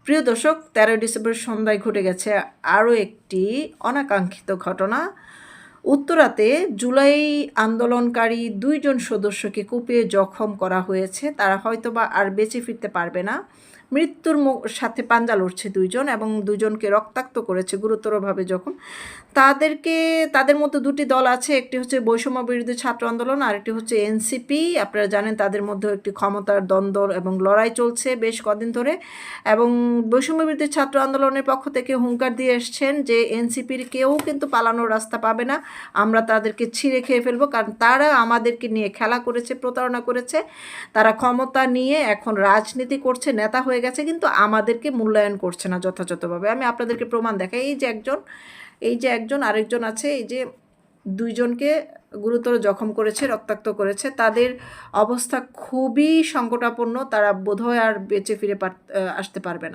প্রিয় দর্শক, 13 ডিসেম্বর সন্ধ্যায় ঘটে গেছে আরও একটি অনাকাঙ্ক্ষিত ঘটনা। উত্তরাতে জুলাই আন্দোলনকারী 2 জন সদস্যকে কুপিয়ে জখম করা হয়েছে। তারা হয়তোবা আর বেঁচে ফিরতে পারবে না। মৃত্যুর সাথে পাঞ্জা লড়ছে 2 জন এবং 2 জনকে রক্তাক্ত করেছে গুরুতরভাবে জখম। তাদের মধ্যে 2টি দল আছে। একটি হচ্ছে বৈষম্য বিরোধী ছাত্র আন্দোলন, আরেকটি হচ্ছে এনসিপি। আপনারা জানেন তাদের মধ্যেও একটি ক্ষমতার দ্বন্দ্ব এবং লড়াই চলছে বেশ কদিন ধরে। এবং বৈষম্য বিরোধী ছাত্র আন্দোলনের পক্ষ থেকে হুঙ্কার দিয়ে এসছেন যে এনসিপির কেউ কিন্তু পালানোর রাস্তা পাবে না, আমরা তাদেরকে ছিঁড়ে খেয়ে ফেলবো, কারণ তারা আমাদেরকে নিয়ে খেলা করেছে, প্রতারণা করেছে। তারা ক্ষমতা নিয়ে এখন রাজনীতি করছে, নেতা হয়ে গেছে, কিন্তু আমাদেরকে মূল্যায়ন করছে না যথাযথভাবে। আমি আপনাদেরকে প্রমাণ দেখাই। এই যে একজন আরেকজন আছে, এই যে 2 জনকে গুরুতর জখম করেছে, রক্তাক্ত করেছে। তাদের অবস্থা খুবই সংকটাপন্ন। তারা বোধহয় আর বেঁচে ফিরে আসতে পারবে না।